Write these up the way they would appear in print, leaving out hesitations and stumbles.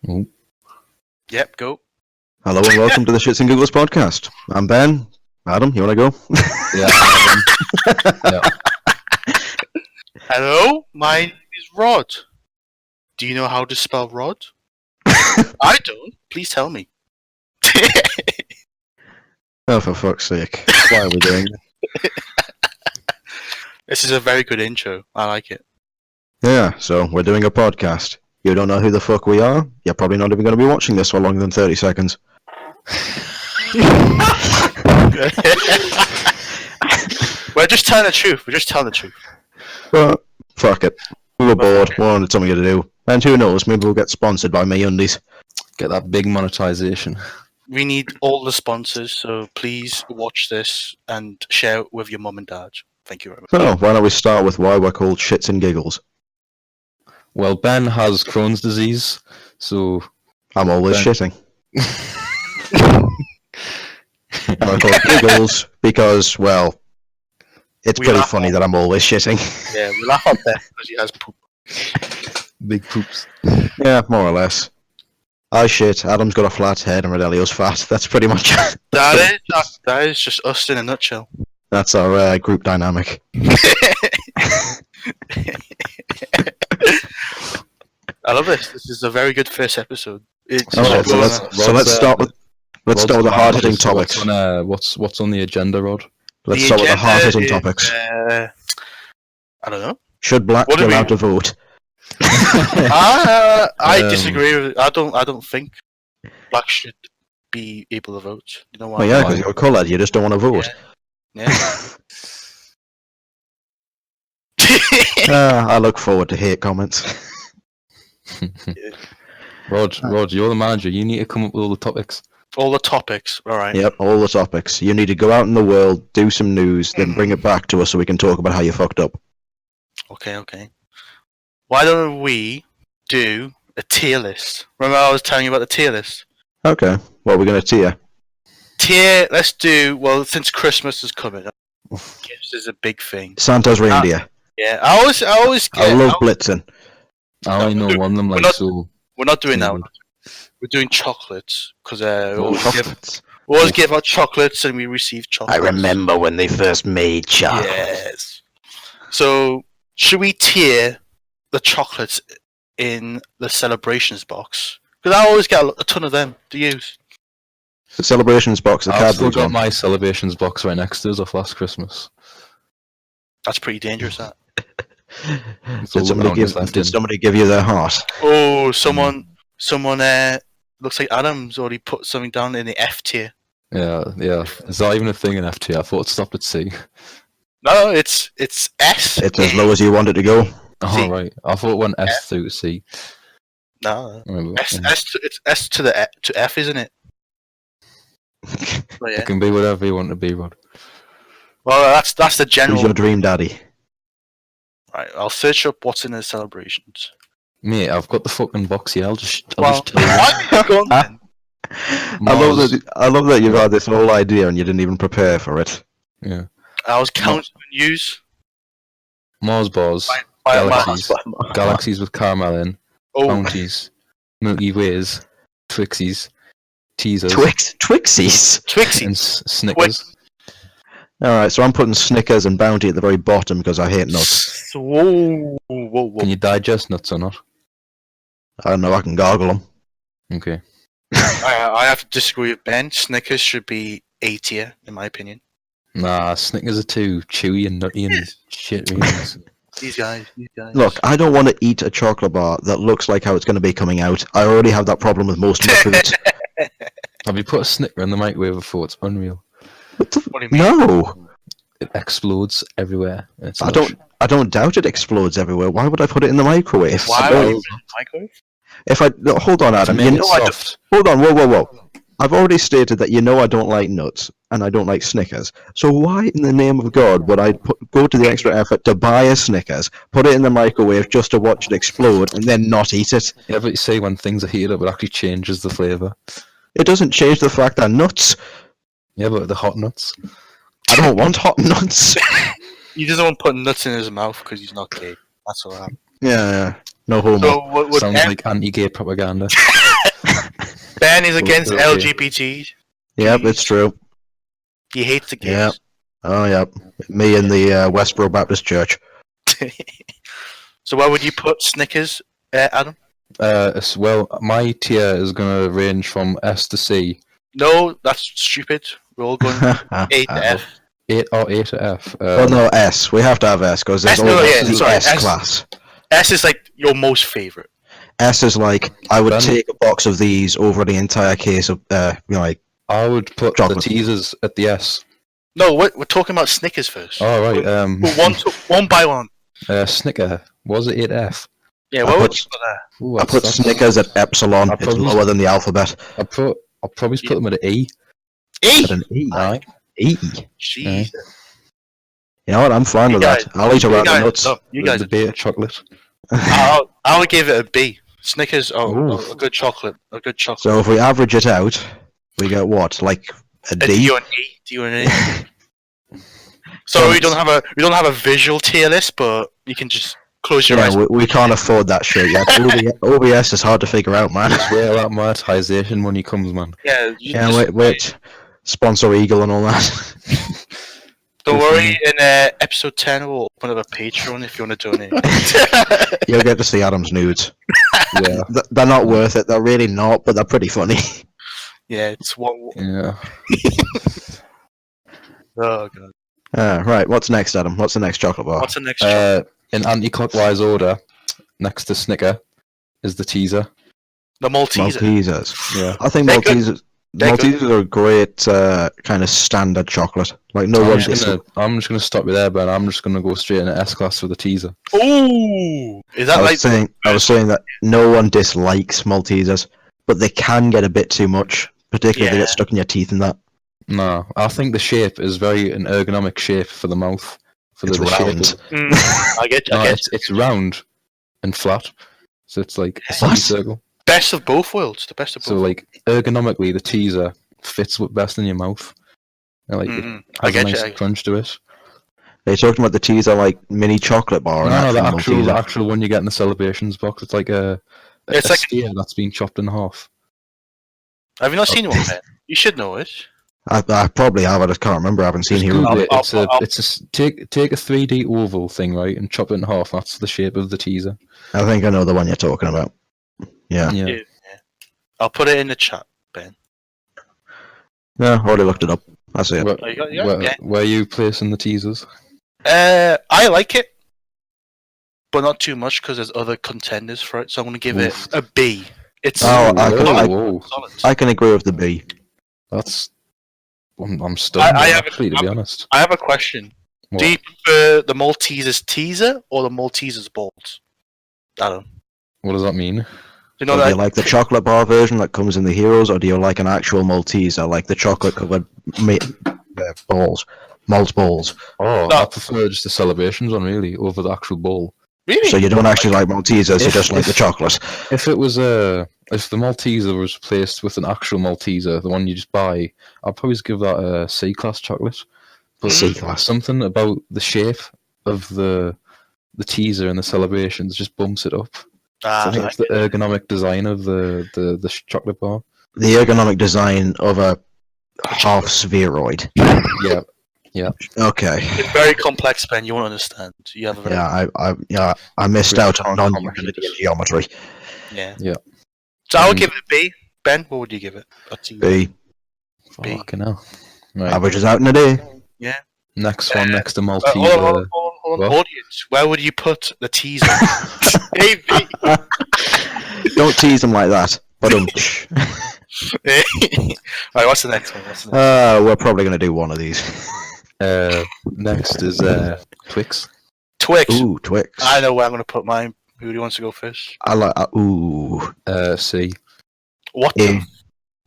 Oh. Yep, go. Hello and welcome to the Shits and Giggles podcast. I'm Ben. Adam, you want to go? Yeah. Hello, my name is Rod. Do you know how to spell Rod? I don't. Please tell me. Oh, for fuck's sake. Why are we doing this? This is a very good intro. I like it. Yeah, so we're doing a podcast. You don't know who the fuck we are? You're probably not even going to be watching this for longer than 30 seconds. We're just telling the truth. We're just telling the truth. But, fuck it. We were bored. We wanted something to do. And who knows, maybe we'll get sponsored by MeUndies. Get that big monetization. We need all the sponsors, so please watch this and share it with your mum and dad. Thank you very much. So, why don't we start with why we're called Shits and Giggles? Well, Ben has Crohn's disease, so... I'm always Ben. shitting. And we're called Giggles because, well, it's We pretty laugh funny at- that I'm always shitting. Yeah, we laugh at that because he has poop. Big poops. Yeah, more or less. I shit, Adam's got a flat head and Rodelio's fat. That's pretty much That is just us in a nutshell. That's our group dynamic. I love this. This is a very good first episode. It's Alright, so let's start with the hard hitting topics. What's on the agenda, Rod? Let's start with the hard hitting topics. I don't know. Should blacks What be do we- allowed to vote? I disagree with it. I don't think blacks should be able to vote. You know why? Well, yeah, because you're coloured, you just don't want to vote. Yeah. I look forward to hate comments. Rod, you're the manager. You need to come up with all the topics. All the topics. All right. Yep, all the topics. You need to go out in the world, do some news, then bring it back to us so we can talk about how you fucked up. Okay. Why don't we do a tier list? Remember I was telling you about the tier list? Okay, what are we going to tier? Let's do, well, since Christmas is coming, gifts is a big thing. Santa's reindeer. Yeah, I always I love blitzing. I only know one of them, we're like, not- so... We're not doing that. We're doing chocolates, because we Chocolates. always give out chocolates and we receive I chocolates. remember when they first made chocolate. Yes. So, should we tier the chocolates in the celebrations box? Because I always get a ton of them to use. The celebrations box, the I've still cardboard got one. my celebrations box right next to us off last Christmas. That's pretty dangerous, that. It's all the mountains left Did in. somebody give you their heart? Oh, someone looks like Adam's already put something down in the F tier. Yeah. Is that even a thing in FT? I thought it stopped at C. No, it's S. It's as low as you want it to go. Oh, C. right. I thought it went S through to C. No, Remember? it's S to F, isn't it? But It yeah. can be whatever you want to be, Rod. Well, that's the Who's general. your dream daddy? Right, I'll search up what's in the celebrations. Mate, I've got the fucking box here. I'll just Well, tell you. why did you go on then? I love that you've had this whole idea and you didn't even prepare for it. Yeah. I was counting on news. Mars bars, By Galaxies. Galaxies with caramel in, Oh, bounties, Milky Ways, Twixies, teasers, Twixies. Twixie. and Snickers. Alright, so I'm putting Snickers and Bounty at the very bottom because I hate nuts. Whoa. Can you digest nuts or not? I don't know, I can gargle them. Okay. I have to disagree with Ben. Snickers should be A tier, in my opinion. Nah, Snickers are too chewy and nutty and shit. Really. These guys. Look, I don't want to eat a chocolate bar that looks like how it's going to be coming out. I already have that problem with most of my foods. Have you put a Snicker in the microwave before? It's unreal. What do you mean? No! It explodes everywhere. It's I don't doubt it explodes everywhere. Why would I put it in the microwave? Why I don't- would you put it in the microwave? If I no, hold on, Adam. To You make know it I don't, soft. hold on. Whoa. I've already stated that you know I don't like nuts and I don't like Snickers. So why, in the name of God, would I go to the extra effort to buy a Snickers, put it in the microwave just to watch it explode, and then not eat it? Yeah, but you say when things are heated up, it actually changes the flavour. It doesn't change the fact they're nuts. Yeah, but the hot nuts. I don't want hot nuts. He doesn't want to put nuts in his mouth because he's not gay. That's all right. Yeah. No homo. So would Sounds like anti-gay propaganda. Ben is against Okay. LGBT. Yep, it's true. He hates the gays. Yep. Oh, yep. Me in the Westboro Baptist Church. So where would you put Snickers, Adam? Well, my tier is going to range from S to C. No, that's stupid. We're all going A to F. A to F. Well, no, S. We have to have S because there's S, no, always yeah, the sorry, S S. class. S is like your most favorite. S is like, I would Ben? take a box of these over the entire case of, like, I would put Chocolate. the teasers at the S. No, we're talking about Snickers first. Oh, right. One by one. Snicker. Was it 8F? Yeah, I what would put- you put there? Ooh, I put Snickers at Epsilon. I It's probably- lower than the alphabet. I'll probably put them at an E. E. At an E. Aye. E. Jesus. You know what? I'm fine with that. I'll eat around the nuts. You guys. The beta chocolate. I would give it a B. Snickers. Ooh. A good chocolate. A good chocolate. So if we average it out, we get what? Like a A D? D or an E. D or an E. So we don't have a visual tier list, but you can just close your eyes. Yeah, we can't afford that shit yet. OBS is hard to figure out, man. That's where that monetization money comes, man. Yeah. Yeah, wait. Sponsor Eagle and all that. Don't worry. In episode 10, we'll open up a Patreon if you want to donate. You'll get to see Adam's nudes. Yeah. They're not worth it. They're really not, but they're pretty funny. Yeah, it's what. Yeah. Oh god. Right, what's next, Adam? What's the next chocolate bar? What's the next chocolate? In anti-clockwise order, next to Snicker, is the teaser. The Malteser. Maltesers. Yeah. I think They're good. Maltesers. They're good. Maltesers are a great kind of standard chocolate. Like no one. I'm just gonna stop you there, Ben. I'm just gonna go straight into S class for the teaser. Ooh! Is that I was saying that no one dislikes Maltesers, but they can get a bit too much, particularly if they Yeah. get stuck in your teeth and that. No, I think the shape is very an ergonomic shape for the mouth. For It's the shape round. of- I get. No, it's round and flat, so it's like a What? semicircle. Best of both worlds. The best of both. So like ergonomically, the teaser fits best in your mouth. And, like it I has a get nice you. crunch to it. Are you talking about the teaser like mini chocolate bar? or No, an the Malteser? actual one you get in the celebrations box. It's like It's a like- steer that's been chopped in half. Have you not seen one, man? You should know it. I probably have. I just can't remember. I haven't seen Just Hero. Google it. I'll- Take a 3D oval thing, right, and chop it in half. That's the shape of the teaser. I think I know the one you're talking about. Yeah. Yeah. Yeah. I'll put it in the chat, Ben. No, already looked it up. I see it. Where, Oh, you got it? Yeah. where are you placing the teasers? I like it, but not too much because there's other contenders for it. So I'm going to give Oof. it a B. It's Oh, Whoa. solid. I can agree with the B. That's. I'm stunned. I have a- actually, to be honest. I have a question. What? Do you prefer the Maltesers teaser or the Maltesers balls? Adam. What does that mean? You know So do that you like the chocolate bar version that comes in the Heroes, or do you like an actual Malteser, like the chocolate covered balls, malt balls? Oh, No. I prefer just the celebrations one really over the actual bowl. really? So you don't actually like Maltesers, you If- just like the if- chocolate. If it was if the Malteser was replaced with an actual Malteser, the one you just buy, I'd probably just give that a C class chocolate. But C-class. something about the shape of the teaser and the celebrations just bumps it up. I think it's the ergonomic design of the chocolate bar. The ergonomic design of a half spheroid. Yeah. Okay. It's very complex, Ben. You won't understand. You have a very I missed Really out on complicated. non-Euclidean geometry. yeah. Yeah. So I would give it a B. Ben, what would you give it? A T. B. B. Fucking hell. Right. Averages out in a day. Next one, next to Hold Malteser. on, what? audience. Where would you put the teaser? A, B. Don't tease them like that. But Right, what's the next one? we're probably going to do one of these. Next is Twix. Twix. Ooh, Twix. I know where I'm going to put mine. Who do you want to go first? I like. Ooh. C. What A. the?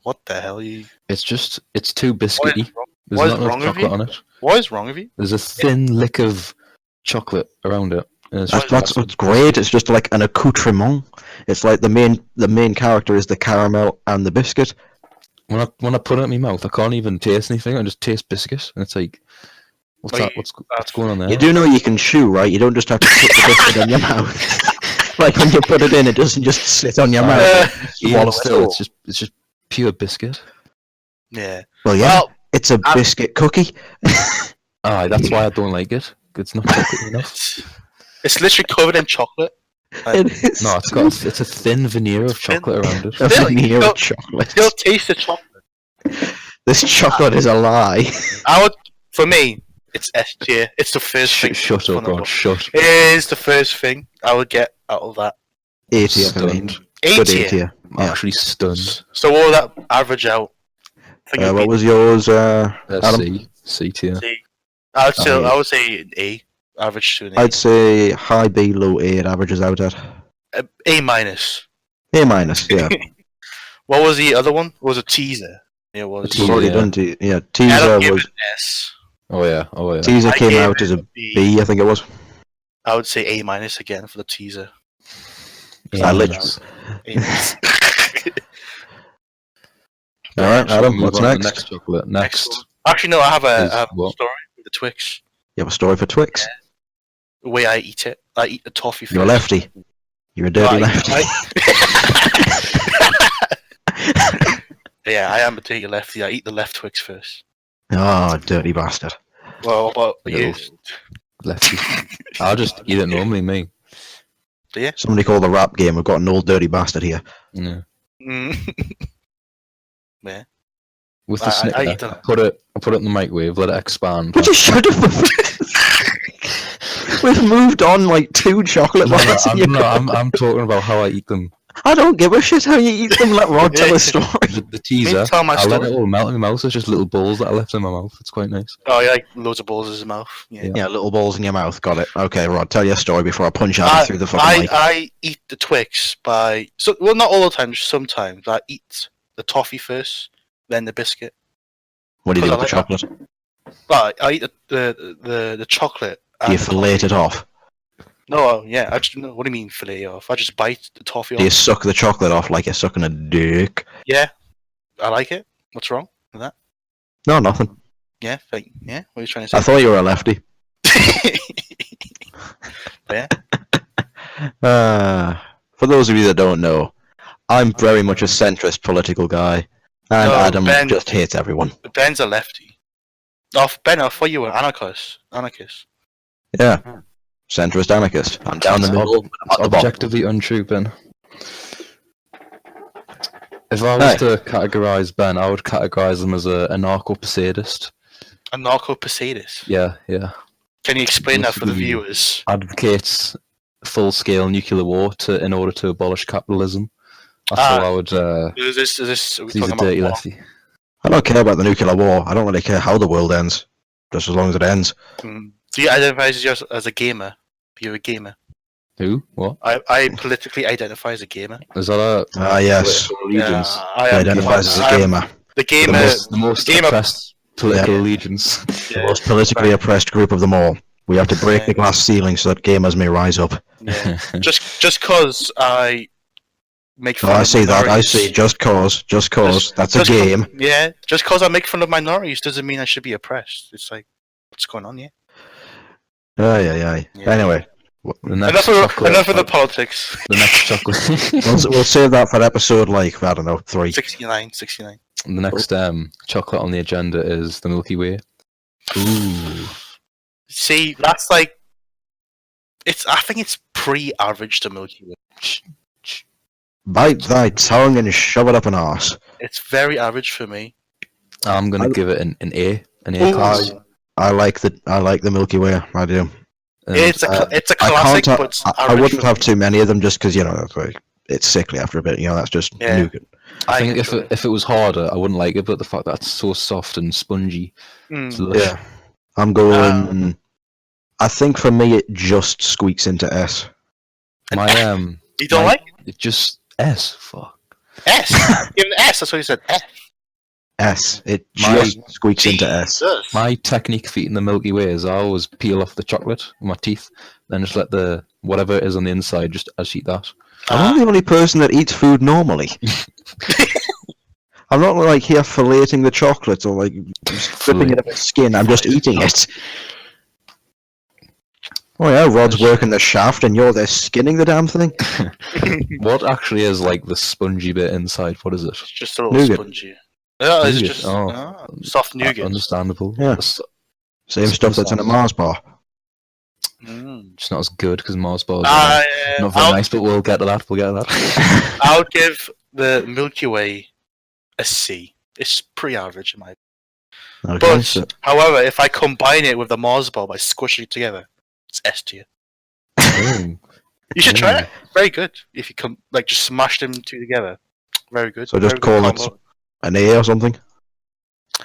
What the hell? It's too What biscuity. is wrong, There's what is not enough wrong with chocolate you? on it. what is wrong with you? There's a thin lick of chocolate around it. And it's That's what's great. It's just like an accoutrement. It's like the main character is the caramel and the biscuit. when I put it in my mouth, I can't even taste anything. I just taste biscuit, and it's like, what's Well, that? What's going on there? You do know you can chew, right? You don't just have to put the biscuit in your mouth. Like when you put it in, it doesn't just sit on your mouth. Even still, it's just pure biscuit. Yeah. Well, yeah, it's a biscuit cookie. Aye, that's why I don't like it. It's not chocolate enough. It's literally covered in chocolate. It is. No, it's a thin veneer of chocolate around it. A Still, veneer of chocolate. Still taste the chocolate. This chocolate is a lie. For me, it's S tier. It's the first thing. Shut up, God, shut. It is the first thing I would get out of that. A tier for me. Stunned. Good A A tier. tier. I'm actually stunned. So what would that average out? I think it'd What be was yours, Adam? C tier. C. I would say an A. Average to an A. I'd say high B, low A. It averages out at A minus. A minus. Yeah, What was the other one? It was a teaser. It was. teaser. we've already yeah. done. Yeah, I teaser don't give was. it an S. Oh yeah. Teaser I came gave out it as a a B. B, I think it was. I would say A minus again for the teaser. I literally- A minus. All right, Adam. Move What's on to the next? next chocolate. Next. Actually, no. I have Is a what? story with the Twix. You have a story for Twix? The way I eat it, I eat the toffee first. You're a lefty. You're a dirty No, lefty. Yeah, I am a dirty lefty. I eat the left Twix first. Oh, dirty bastard. Well, what about you? Lefty. I'll just eat it normally, me. Somebody called the rap game. We've got an old dirty bastard here. Yeah. Mm. Yeah. With the I Snicker, eat them. I put it in the microwave, let it expand. But you should have. We've moved on like 2 chocolate No, bars. and I'm talking about how I eat them. I don't give a shit how you eat them. Let Rod tell a story. The teaser, tell my I let story. it all melt in my mouth. It's just little balls that I left in my mouth. It's quite nice. Oh, yeah, like loads of balls in his mouth. Yeah. Yeah, little balls in your mouth. Got it. Okay, Rod, tell your story before I punch out through the fucking mic. I eat the Twix by well, not all the time. Just sometimes I eat the toffee first, then the biscuit. What do you do with the because chocolate? But I eat the chocolate. Do you and the fillet toffee. it off? No, yeah. I just no, what do you mean fillet off? I just bite the toffee Do you off. suck the chocolate off like you're sucking a dick? Yeah, I like it. What's wrong with that? No, nothing. Yeah, yeah. What are you trying to say? I thought you were a lefty. Yeah. For those of you that don't know, I'm very much a centrist political guy, and No, Adam Ben- just hates everyone. Ben's a lefty. Oh, Ben, I thought you were anarchist. Yeah, centrist anarchist. I'm down the middle. It's at the bottom. objectively untrue, Ben. If I was to categorize Ben, I would categorize him as a anarcho-posadist. Anarcho-posadist. Yeah. Can you explain that for the Basically, viewers? Advocates full-scale nuclear war in order to abolish capitalism. That's how I would. Is this? Are we He's a talking dirty about? lefty. I don't care about the nuclear war. I don't really care how the world ends, just as long as it ends. Do you identify as a gamer? You're a gamer. Who? What? I politically identify as a gamer. Is that a Ah, yes. political allegiance? I He am- identifies as a I'm gamer. The gamer. The most gamer- oppressed political Yeah. allegiance. The most politically oppressed group of them all. We have to break the glass ceiling so that gamers may rise up. Yeah. just cause I make fun Oh, I of see that. I minorities. see. Just cause. That's a just game. Yeah, just cause I make fun of minorities doesn't mean I should be oppressed. It's like, what's going on here? Aye. Yeah. Anyway, The next Enough of the politics. The next chocolate. we'll save that for episode, like, I don't know, 3. 69. The next chocolate on the agenda is the Milky Way. Ooh. See, that's like, I think it's pre-average to Milky Way. Bite thy tongue and shove it up an arse. It's very average for me. I'm gonna give it an A. An A Ooh. class. I like the Milky Way. I do. And, It's a classic, but it's I average wouldn't for have me. too many of them just because that's like, it's sickly after a bit. That's just Yeah. nougat. I think enjoy if it was harder, I wouldn't like it. But the fact that it's so soft and spongy, it's delicious. Yeah, I'm going. I think for me it just squeaks into S. My You don't like it just S. Fuck. S? Even S, that's what you said. F. S. It My- just squeaks into S. Jesus. My technique for eating the Milky Way is I always peel off the chocolate with my teeth, then just let the whatever it is on the inside just eat that. I'm the only person that eats food normally. I'm not like here filleting the chocolate or like stripping it of its skin. I'm just eating it. Oh yeah, Rod's working the shaft and you're there skinning the damn thing. What actually is like the spongy bit inside? What is it? It's just a little Nougat. spongy. Yeah, it's Nougat, just oh. soft nougat. Understandable. Yeah. Same stuff that's in a Mars bar. It's not as good because Mars bars yeah. not very nice, but we'll get to that. I'll give the Milky Way a C. It's pretty average in my opinion. Okay, But, so, however, if I combine it with the Mars bar by squishing it together, it's S tier. Oh. You should try it. Very good. If you just smash them two together. Very good. so just Very good call it combo. an A or something.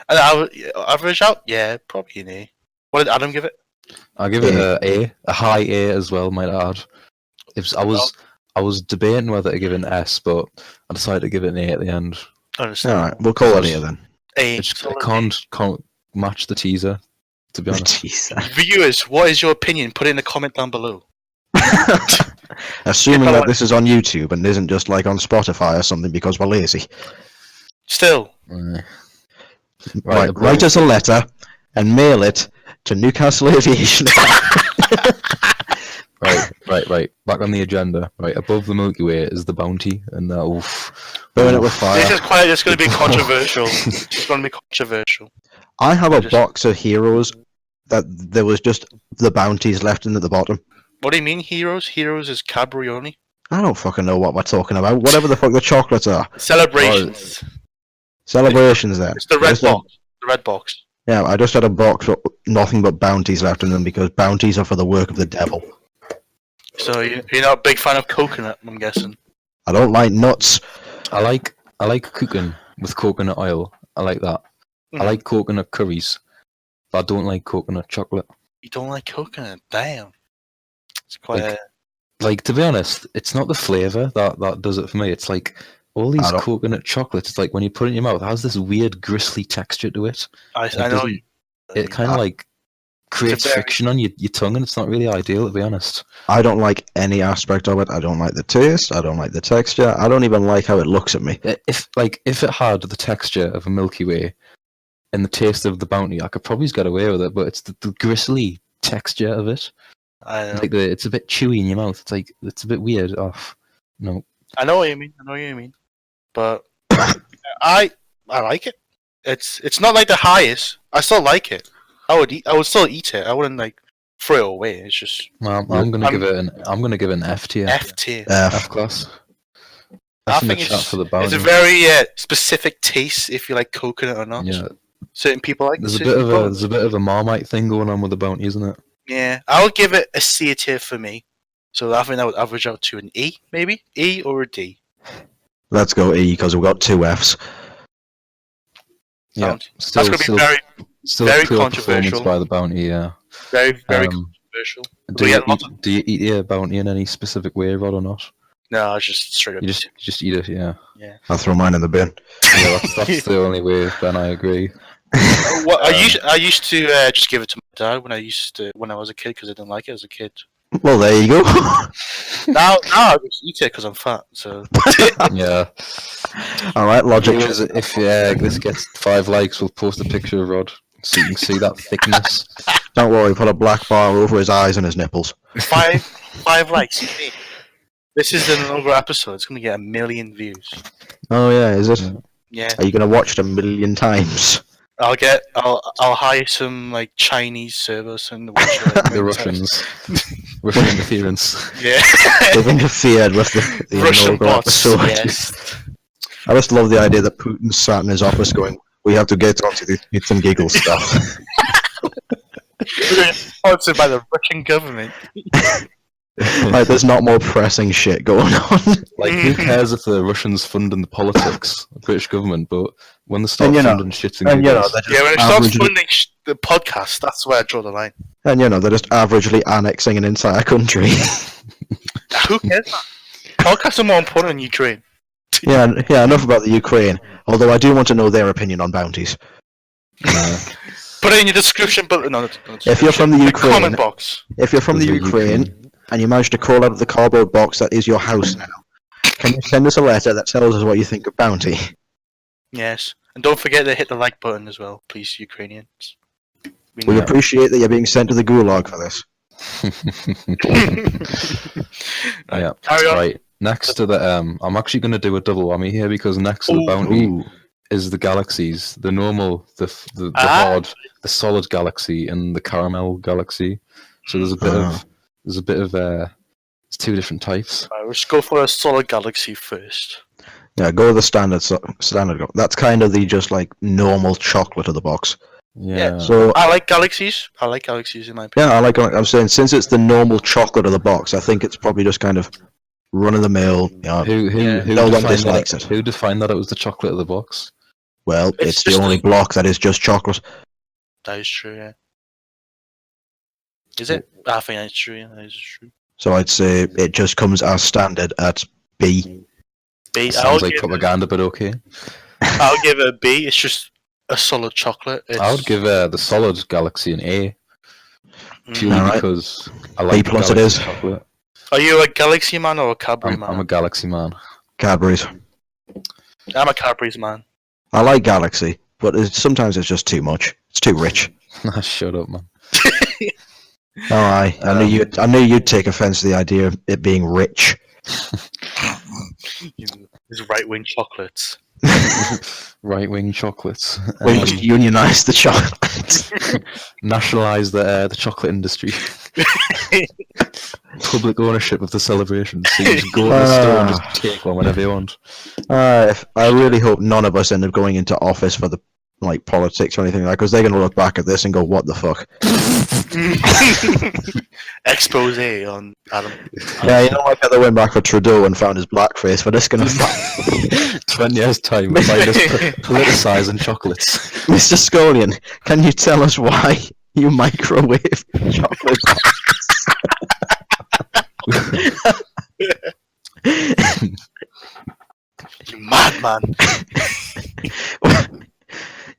And average out? Yeah, probably an A. What did Adam give it? I'll give it a high A as well. Might add. I was debating whether to give it an S, but I decided to give it an A at the end. Alright, we'll call it A then. A. It can't match the teaser, to be honest. Viewers, what is your opinion? Put it in the comment down below. Assuming that this is on YouTube and isn't just like on Spotify or something because we're lazy. Still. Right, write us a letter and mail it to Newcastle Aviation. Right. Back on the agenda. Right, above the Milky Way is the bounty, and burn it with fire. This is going to be controversial. It's going to be controversial. I have a box of heroes that there was just the bounties left in at the bottom. What do you mean heroes? Heroes is Cadbury only. I don't fucking know what we're talking about. Whatever the fuck the chocolates are. Celebrations. Celebrations then. It's the red box. The red box. Yeah, I just had a box with nothing but bounties left in them because bounties are for the work of the devil. So you're not a big fan of coconut, I'm guessing. I don't like nuts. I like cooking with coconut oil. I like that. I like coconut curries, but I don't like coconut chocolate. You don't like coconut? Damn. It's quite like to be honest, it's not the flavour that does it for me. It's like all these coconut chocolates. It's like when you put it in your mouth, it has this weird gristly texture to it. I know. It kind of like creates friction on your tongue, and it's not really ideal, to be honest. I don't like any aspect of it. I don't like the taste. I don't like the texture. I don't even like how it looks at me. If it had the texture of a Milky Way and the taste of the bounty, I could probably just get away with it. But it's the gristly texture of it. I know. It's a bit chewy in your mouth. It's like it's a bit weird. Oh, no. I know what you mean. But I like it. It's not like the highest. I still like it. I would still eat it. I wouldn't like throw it away. It's just. Well, I'm gonna give it an F tier. F tier. F class. I think it's a very specific taste if you like coconut or not. Yeah. Certain people like. There's a bit of a Marmite thing going on with the bounty, isn't it? Yeah, I would give it a C tier for me. So I think that would average out to an E, maybe E or a D. Let's go E because we've got two Fs. Yeah, that's going to be very controversial by the bounty. Yeah, very controversial. Do you eat your bounty in any specific way, Rod, or not? No, I just straight up. You just eat it, yeah. Yeah. I'll throw mine in the bin. Yeah, that's the only way. Ben, I agree. I used to just give it to my dad when I was a kid because I didn't like it as a kid. Well, there you go. now I just eat it because I'm fat. So yeah. All right, logic. If this gets 5 likes, we'll post a picture of Rod so you can see that thickness. Don't worry, put a black bar over his eyes and his nipples. 5 likes. This is an inaugural episode. It's going to get 1 million views. Oh yeah, is it? Yeah. Are you going to watch it 1 million times? I'll hire some like Chinese servers and the Russians. Russian interference. Yeah. They've interfered with the Russian bots. Episode. Yes. I just love the idea that Putin sat in his office going, "We have to get onto the It's and Giggles stuff." We're sponsored by the Russian government. Like, there's not more pressing shit going on. Like, who cares if the Russians funding the politics, the British government, but when they start funding shit and giggles... when it starts funding the podcast, that's where I draw the line. And, they're just averagely annexing an entire country. Who cares? Podcasts are more important than Ukraine. Yeah, enough about the Ukraine. Although I do want to know their opinion on bounties. Put it in your description, but no, if you're from the Ukraine, comment box. If you're from the Ukraine and you manage to crawl out of the cardboard box that is your house now, can you send us a letter that tells us what you think of bounty? Yes, and don't forget to hit the like button as well, please, Ukrainians. We appreciate that you're being sent to the gulag for this. Yeah. Carry on. Right. Next to the I'm actually going to do a double whammy here because next to the bounty Ooh. is the galaxies, the normal, the Ah. hard, the solid galaxy, and the caramel galaxy. So there's a bit of it's two different types. Right, let's go for a solid galaxy first. Yeah, go with the standard. That's kind of the just like normal chocolate of the box. Yeah. So I like galaxies. I like galaxies in my opinion. yeah, I'm saying since it's the normal chocolate of the box, I think it's probably just kind of run of the mill. You know, Who no one defined dislikes that, it. Who defined that it was the chocolate of the box? Well, It's it's the just only block that is just chocolate. That is true, yeah. Is it? I think that's true, yeah. That is true. So I'd say it just comes as standard at B. B. Sounds like propaganda, but okay. I'll give it a B. It's just a solid chocolate. I would give the solid galaxy an A. Purely Alright. because I like B plus the it galaxy is. chocolate. Are you a Galaxy man or a Cadbury man? I'm a galaxy man. Cadbury's. I'm a Cadbury's man. I like Galaxy, but sometimes it's just too much. It's too rich. Shut up, man. Oh, I knew you'd take offence to the idea of it being rich. These right-wing chocolates. Right-wing chocolates. We must unionise the chocolates. Nationalise the chocolate industry. Public ownership of the celebrations. So you just go to the store and just take one whenever you want. I really hope none of us end up going into office for the politics or anything like that, because they're going to look back at this and go, "What the fuck?" Expose on Adam. Yeah, you know, like how they went back for Trudeau and found his blackface. We're just going to 20 years time, we'll find us politicising chocolates. Mr. Scullion, can you tell us why you microwave chocolate? You madman.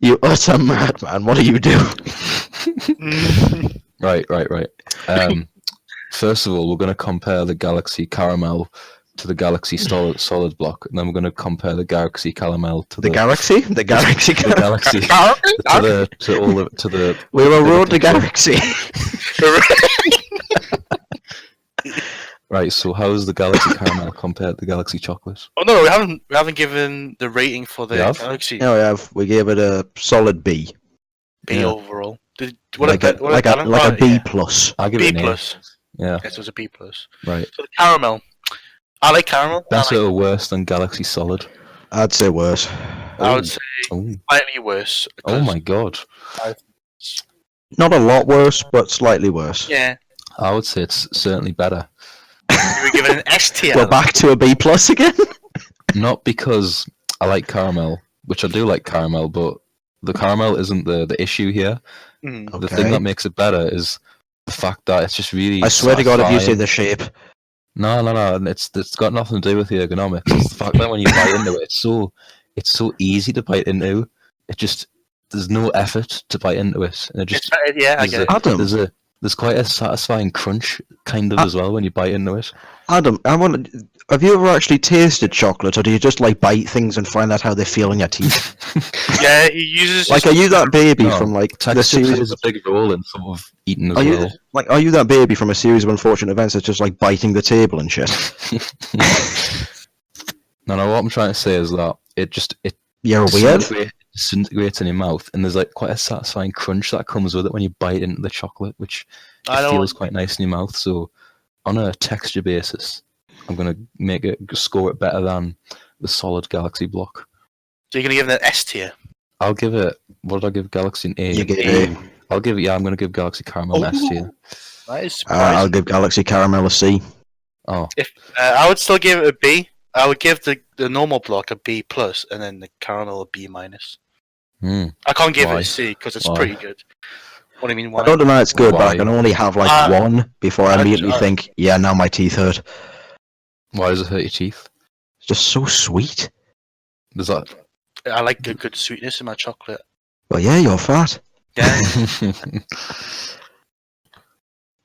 You utter madman, what are you doing? Right. First of all, we're going to compare the Galaxy Caramel to the Galaxy Solid Block, and then we're going to compare the Galaxy Caramel to The Galaxy? The Galaxy? the Galaxy to the We were road to Galaxy. Right, so how is the Galaxy Caramel compared to the Galaxy Chocolate? Oh no, we haven't given the rating for the We have? Galaxy. Yeah, we gave it a solid B. B Yeah. overall. Like a B plus. I'll give B it an A. plus. Yeah, Yes, it was a B plus. right. So the caramel. I like caramel. Better or worse than Galaxy Solid? I'd say worse. I would say Oh, slightly worse. oh because my god. Not a lot worse, but slightly worse. Yeah. I would say it's certainly better. You were given an S tier. We're back to a B plus again? Not because I like caramel, which I do like caramel, but the caramel isn't the issue here. Mm. The Okay. thing that makes it better is the fact that it's just really. I swear to God, if you satisfying. see the shape. No. It's got nothing to do with the ergonomics. It's the fact that when you bite into it, it's so easy to bite into. It just there's no effort to bite into it, and it just Yeah, I get it. Adam, there's quite a satisfying crunch kind of as well when you bite into it. Adam, have you ever actually tasted chocolate, or do you just like bite things and find out how they feel in your teeth? Yeah, he uses. Like, are you that baby No, from like the Texture series? plays a big role in some of eating as Are you well. are you that baby from a series of unfortunate events that's just like biting the table and shit? No, what I'm trying to say is that it You're weird. disintegrates in your mouth, and there's like quite a satisfying crunch that comes with it when you bite into the chocolate, which I it don't. feels quite nice in your mouth. So, on a texture basis, I'm gonna score it better than the solid Galaxy block. So you're gonna give it an S tier. I'll give it. What did I give Galaxy an A? You gave A. I'll give it. Yeah, I'm gonna give Galaxy Caramel an S tier. That is I'll surprising. give Galaxy Caramel a C. Oh, I would still give it a B. I would give the normal block a B plus, and then the caramel a B minus. hmm. I can't give it Why? a C because it's Why? pretty good. What do you mean? Why? I don't deny it's good, but Why? I can only have like one before I immediately I- think, yeah, now my teeth hurt. Why does it hurt your teeth? It's just so sweet. Does that? I like the good sweetness in my chocolate. Well, yeah, you're fat. Yeah.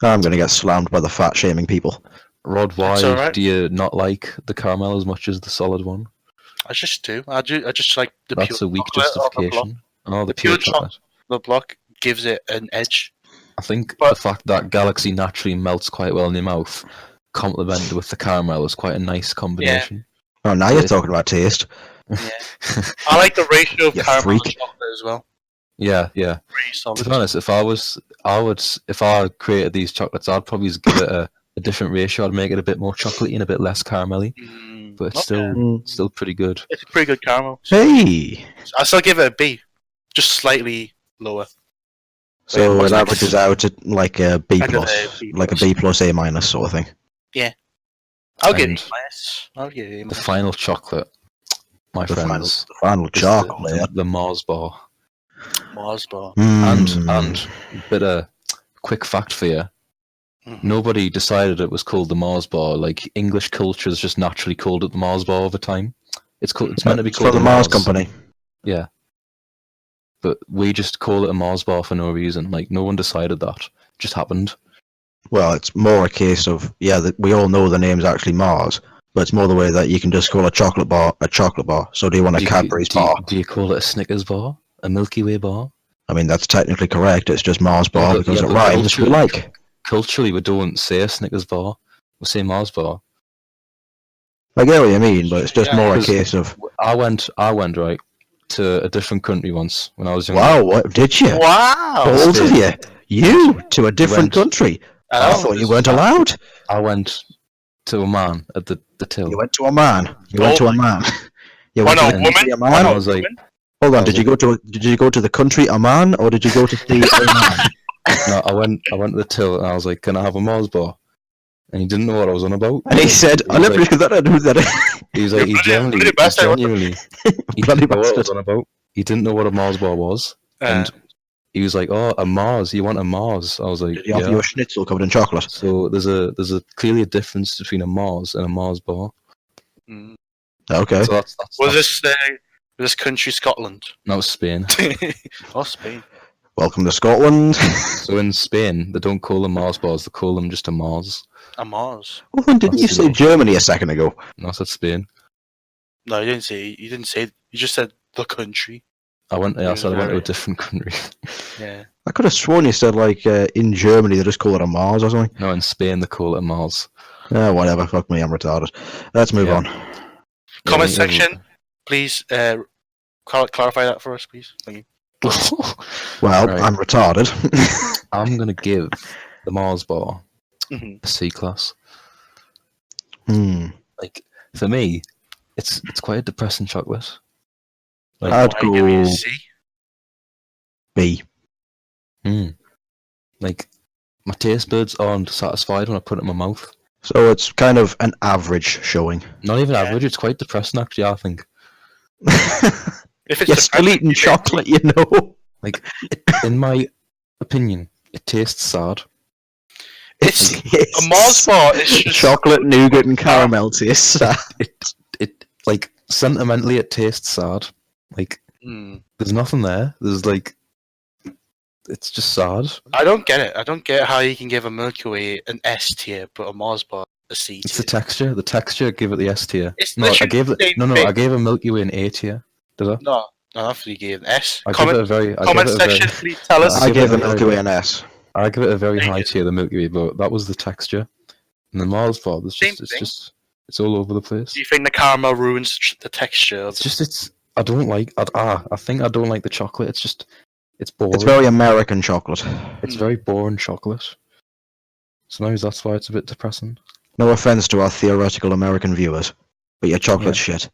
I'm gonna get slammed by the fat shaming people. Rod, why It's alright. do you not like the caramel as much as the solid one? I just do. I just like That's pure a weak chocolate of the block. justification. Oh, the Pure pure chocolate. The block gives it an edge. I think But- the fact that Galaxy naturally melts quite well in your mouth, complemented with the caramel, is quite a nice combination. Oh, now you're talking about taste. I like the ratio of You caramel freak. and chocolate as well. Yeah. Pretty solid. To be honest, if I created these chocolates, I'd probably just give it a different ratio. I'd make it a bit more chocolatey and a bit less caramelly, but it's Okay. still pretty good. It's a pretty good caramel. Hey! I still give it a B, just slightly lower. So what's it next? averages out at like a B End of the plus, B like a plus. B plus A minus sort of thing. I'll give And it A-. I'll give it A-. The final chocolate, my The friends, final is chocolate. the Mars bar. Mars bar. Mm. And bit of quick fact for you. Nobody decided it was called the Mars bar. Like English culture has just naturally called it the Mars bar over time. It's meant to be It's called from the Mars Company. Yeah, but we just call it a Mars bar for no reason. Like no one decided that. It just happened. Well, it's more a case of that we all know the name's actually Mars, but it's more the way that you can just call a chocolate bar a chocolate bar. So do you want a Cadbury's bar? Do you call it a Snickers bar? A Milky Way bar? I mean, that's technically correct. It's just Mars bar but- because yeah, it but rhymes. We like. Culturally, we don't say a Snickers bar. We say Mars bar. I get what you mean, but it's just Yeah, more a because- case of I went right to a different country once when I was younger. wow. What did you? Wow! Both of you. You to a different went- country. I I know. thought you weren't allowed. I went to a man at the till. You went to a man. You went to a man. You Why went to not the woman? country a Why man. I not was like- woman? Hold on. I Did was you go to the country a man, or did you go to see a man? No, I went to the till and I was like, "Can I have a Mars bar?" And he didn't know what I was on about. And he said, He "I was never like- knew that." He was like, he Bloody genuinely bastard, what the- he Bloody didn't know what I was bastard. on about. He didn't know what a Mars bar was, and he was like, "Oh, a Mars. You want a Mars?" I was like, Did he offer "Yeah." you a schnitzel covered in chocolate? So there's a clearly a difference between a Mars and a Mars bar. Mm. Okay. So that's Was this country Scotland? that was Spain. Oh, Spain. Welcome to Scotland. So in Spain, they don't call them Mars bars; they call them just a Mars. A Mars. Well, then didn't you say Germany a second ago? And I said Spain. No, you didn't say. You didn't say. You just said the country. I went to a Very- different country. Yeah. I could have sworn you said like in Germany they just call it a Mars or something. No, in Spain they call it a Mars. Whatever. Fuck me, I'm retarded. Let's move Yeah. on. Comment Yeah, section, please. Clarify that for us, please. Thank you. Well, Right. I'm retarded. I'm gonna give the Mars bar Mhm. a C class. Hmm. Like for me, it's quite a depressing chocolate. Like, I'd Why give me a go C? B. like my taste buds aren't satisfied when I put it in my mouth. So it's kind of an average showing. Not even Yeah. average. It's quite depressing actually. I think. If it's You're still depressing, eating you chocolate, you know. In my opinion, it tastes sad. It's a Mars bar. It's just chocolate, nougat, and caramel taste. It like sentimentally it tastes sad. Like Mm. there's nothing there. There's like it's just sad. I don't get it. I don't get how you can give a Milky Way an S tier, but a Mars bar a C It's the tier. texture. The texture give it the S tier. It's No, I literally gave it the same no. thing. I gave a Milky Way an A tier. Did I? No, after you gave an S. I give Comment, it a very. I comment give it a very, section, please tell us. I give gave it the a Milky very- Way an S. I give it a very Thank high you. tier, the Milky Way, but that was the texture. And the Mars bar, it's Same just, thing. it's all over the place. Do you think the caramel ruins the texture? Of I don't like, I think I don't like the chocolate. It's boring. It's very American chocolate. It's very boring chocolate. So maybe that's why it's a bit depressing. No offense to our theoretical American viewers, but your chocolate's shit.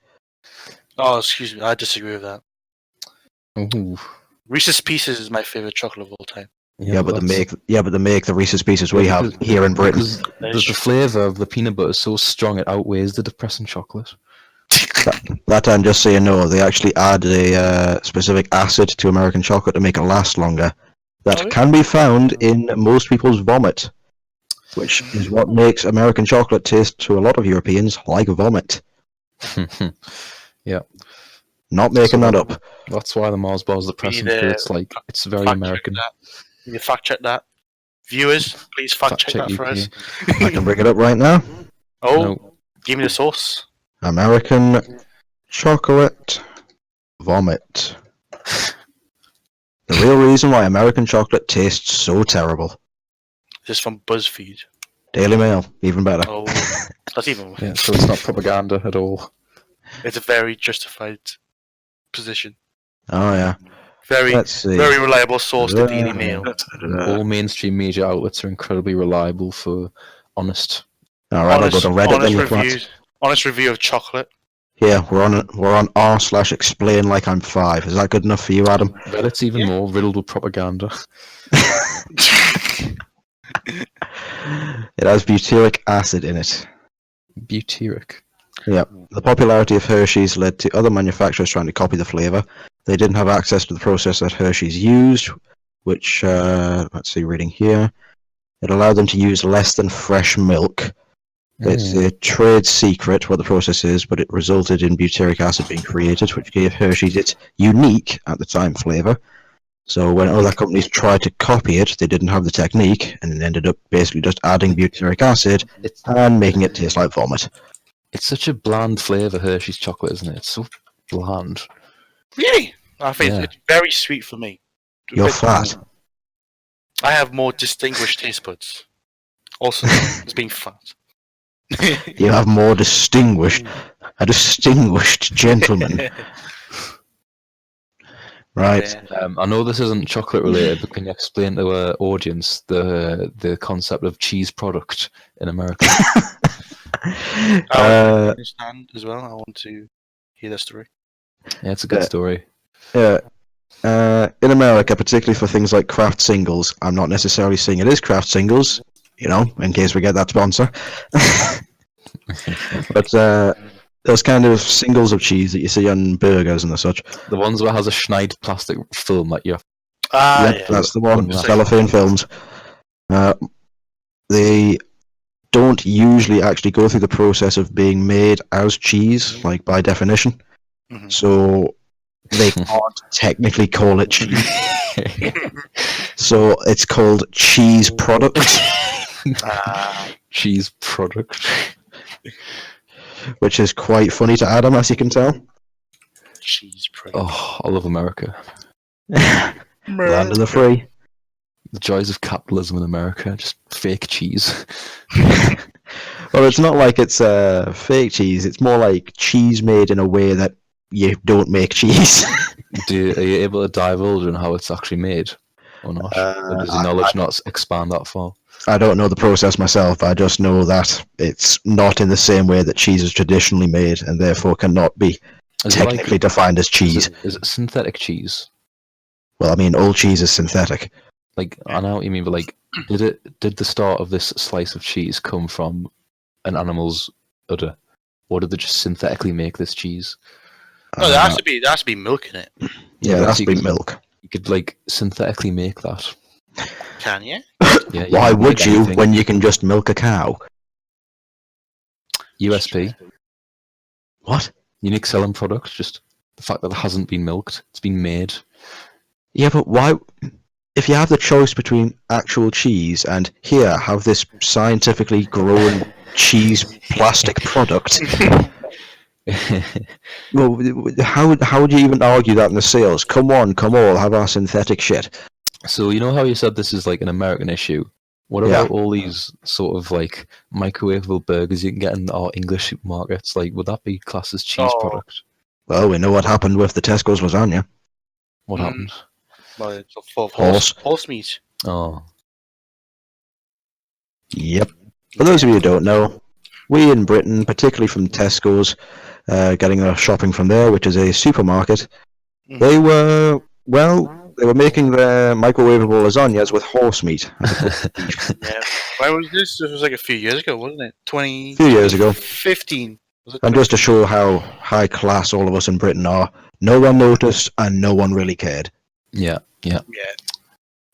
Oh, excuse me. I disagree with that. Ooh. Reese's Pieces is my favorite chocolate of all time. Yeah, but they that's- make the Reese's Pieces we have because- here in Britain. Because the flavour of the peanut butter is so strong it outweighs the depressing chocolate. That time, just so you know, they actually add a specific acid to American chocolate to make it last longer. That Oh, really? can be found in most people's vomit, which is what makes American chocolate taste to a lot of Europeans like vomit. Yeah. Not making that up. That's why the Mars bar is depressing. Either Because it's like it's very Fact American. check that. You fact check that. Viewers, please fact check that for UK. us. I can bring it up right now. Oh, No, give me the sauce. American chocolate vomit. The real reason why American chocolate tastes so terrible. Just from BuzzFeed. Daily Mail, even better. Oh, that's even. Yeah, so it's not propaganda at all. It's a very justified position. Oh yeah. Let's see. Very reliable source, the Daily Mail. All mainstream media outlets are incredibly reliable for honest. All right, I'll go to Reddit then. Honest review of chocolate. Yeah, we're on r/explain like I'm 5. Is that good enough for you, Adam? Reddit's even more riddled with propaganda. It has butyric acid in it. Butyric. Yeah. The popularity of Hershey's led to other manufacturers trying to copy the flavor. They didn't have access to the process that Hershey's used, which, let's see, reading here. It allowed them to use less than fresh milk. It's a trade secret what the process is, but it resulted in butyric acid being created, which gave Hershey's its unique, at the time, flavor. So when other companies tried to copy it, they didn't have the technique, and ended up basically just adding butyric acid and making it taste like vomit. It's such a bland flavour, Hershey's chocolate, isn't it? It's so bland. Really? I think it's very sweet for me. You're fat. I have more distinguished taste buds. Also known as being fat. You have more distinguished, a distinguished gentleman. Right. I know this isn't chocolate related, but can you explain to our audience the concept of cheese product in America? I understand as well. I want to hear that story. Yeah, it's a good story. Yeah. In America, particularly for things like craft singles, I'm not necessarily saying it is craft singles, in case we get that sponsor. But those kind of singles of cheese that you see on burgers and such. The ones where it has a Schneid plastic film that you have. That's the one. Cellophane films. They don't usually actually go through the process of being made as cheese, like by definition. Mm-hmm. So they can't technically call it cheese. So it's called cheese product. Cheese product. Which is quite funny to Adam, as you can tell. Cheese product. Oh, I love America. Land of the free. The joys of capitalism in America, just fake cheese. Well, it's not like it's fake cheese. It's more like cheese made in a way that you don't make cheese. Are you able to divulge on how it's actually made, or not? Or does your knowledge not expand that far? I don't know the process myself. I just know that it's not in the same way that cheese is traditionally made, and therefore cannot be technically defined as cheese. Is it synthetic cheese? Well, I mean, all cheese is synthetic. Like, I know what you mean, but like, did the start of this slice of cheese come from an animal's udder, or did they just synthetically make this cheese? No, there has to be milk in it. Yeah, there has to be milk. You could like synthetically make that. Can you? Yeah. Why would you when you can just milk a cow? USP. What? Unique selling product. Just the fact that it hasn't been milked. It's been made. Yeah, but why? If you have the choice between actual cheese and here, have this scientifically grown cheese plastic product. Well, how would you even argue that in the sales? Come on, come all, have our synthetic shit. So you know how you said this is like an American issue? What about all these sort of like microwavable burgers you can get in our English supermarkets? Like, would that be classed as cheese product? Well, we know what happened with the Tesco's lasagna. What happened? Well, it's full of horse meat. Oh. Yep. For those of you who don't know, we in Britain, particularly from Tesco's, getting our shopping from there, which is a supermarket, they were making their microwavable lasagnas with horse meat. Yeah. Why was this? This was like a few years ago, wasn't it? A few years ago. 15. And just to show how high class all of us in Britain are, no one noticed and no one really cared. Yeah.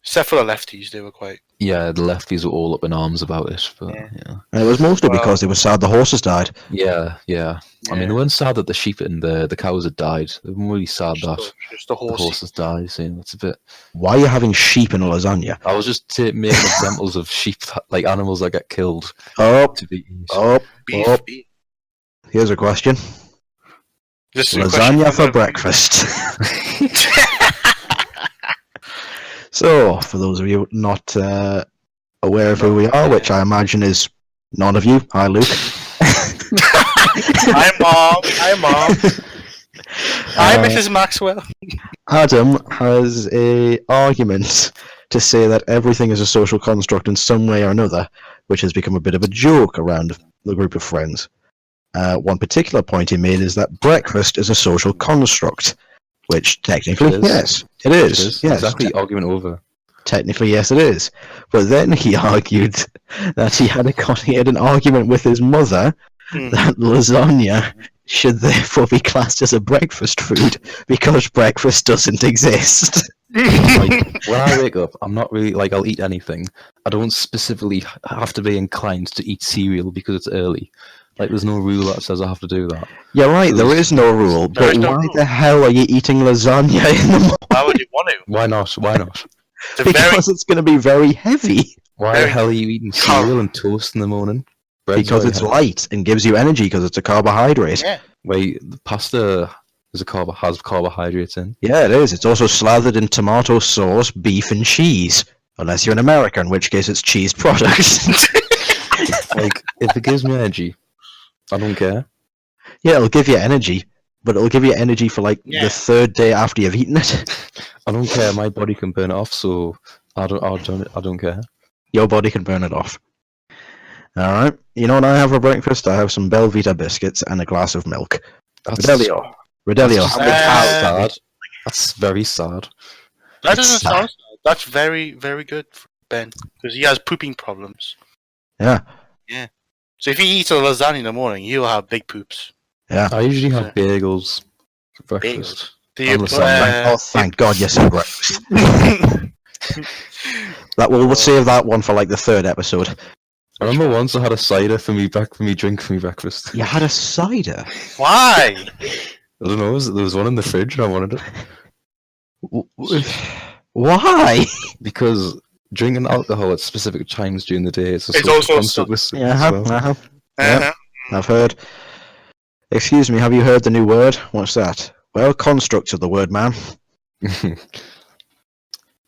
Except for the lefties, they were quite... Yeah, the lefties were all up in arms about it. But, And it was mostly because they were sad the horses died. Yeah. I mean, they weren't sad that the sheep and the cows had died. They were really sad that just the horses died. So, it's a bit... Why are you having sheep in a lasagna? I was just making examples of sheep, like animals that get killed. To be beef. Here's a question. Lasagna for breakfast. So, for those of you not aware of who we are, which I imagine is none of you. Hi, Luke. Hi, Mom. Hi, Mom. Hi, Mrs. Maxwell. Adam has a argument to say that everything is a social construct in some way or another, which has become a bit of a joke around the group of friends. One particular point he made is that breakfast is a social construct, which technically, It is. yes, it is. Yes, Exactly. Argument over. technically, yes, it is. But then he argued that he had an argument with his mother that lasagna should therefore be classed as a breakfast food because breakfast doesn't exist. Like, when I wake up, I'm not really like I'll eat anything. I don't specifically have to be inclined to eat cereal because it's early. Like, there's no rule that says I have to do that. You're right, there is no rule, There but is no why rule. the hell are you eating lasagna in the morning? Why would you want to? Why not? Why not? It's a very Because it's going to be very heavy. Why the Very hell are you eating cereal and toast in the morning? Bread's Because very it's heavy. light and gives you energy because it's a carbohydrate. yeah. Wait, the pasta has carbohydrates in. Yeah, it is. It's also slathered in tomato sauce, beef, and cheese. Unless you're an American, in which case it's cheese products. Like, if it gives me energy, I don't care. Yeah, it'll give you energy, but it'll give you energy for like Yeah. the third day after you've eaten it. I don't care. My body can burn it off, so I don't care. Your body can burn it off. Alright. You know what I have for breakfast? I have some Belvita biscuits and a glass of milk. Rodelio. Rodelio. That's, Uh, sad. That's very sad. That doesn't It's sound sad. That's very, very good for Ben because he has pooping problems. Yeah. So if he eats a lasagna in the morning, he'll have big poops. I usually have bagels for Bagels. breakfast. Do you And lasagna. Oh, thank God you said breakfast. We'll save that one for like the third episode. I remember once I had a cider for me drink for me breakfast. You had a cider? Why? I don't know. There was one in the fridge and I wanted it Why? because drinking alcohol at specific times during the day is a It's social also construct as Yeah, well. Yeah. I've heard. Excuse me, have you heard the new word? What's that? Well, constructs of the word, man.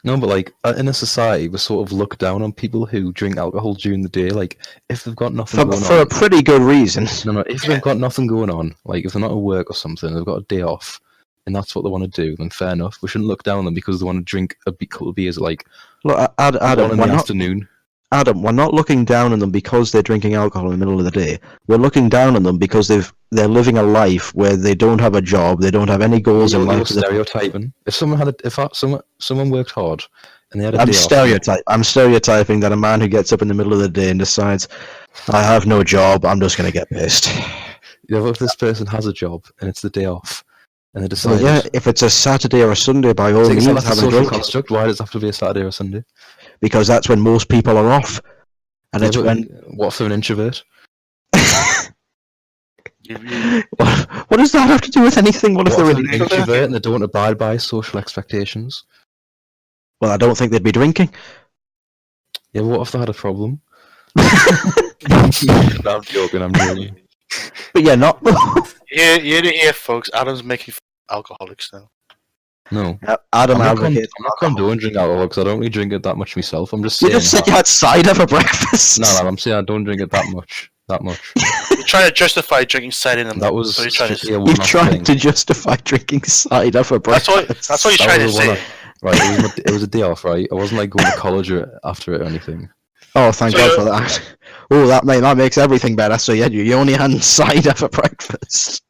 No, but like in a society, we sort of look down on people who drink alcohol during the day. Like if they've got nothing going For on. a pretty good reason. No, if they've got nothing going on, like if they're not at work or something, they've got a day off, and that's what they want to do, then fair enough. We shouldn't look down on them because they want to drink a couple of beers at like Look, Adam, 1 in we're the not, afternoon. Adam, we're not looking down on them because they're drinking alcohol in the middle of the day. We're looking down on them because they're living a life where they don't have a job, they don't have any goals in You're life. stereotyping. If someone worked hard and they had a day off, I'm stereotyping that a man who gets up in the middle of the day and decides, I have no job, I'm just going to get pissed. yeah, if this person has a job and it's the day off, and they Well, decide, yeah, if it's a Saturday or a Sunday, by all is means, that like a have a social drink. construct? Why does it have to be a Saturday or a Sunday? Because that's when most people are off. And Yeah, it's but when... what for an introvert? What does that have to do with anything? What if What they're if an they're an introvert? introvert and they don't abide by social expectations? Well, I don't think they'd be drinking. Yeah, but what if they had a problem? No, I'm joking. I'm joking. But yeah, not... Here, folks. Adam's making fun of alcoholics now. No, Adam I'm not advocates... condoning drinking alcohol because I don't really drink it that much myself. I'm just You saying. just said you had cider for breakfast. No, I'm saying I don't drink it that much. You're trying to justify drinking cider in the That was So you're trying to strictly a You're one-off trying thing. to justify drinking cider for That's breakfast. what you're That trying to was a say. one-off. Right, it was a day off, right? I wasn't like going to college after it or anything. Oh, thank So God you're- for that. Oh, that makes everything better. So yeah, you only had cider for breakfast.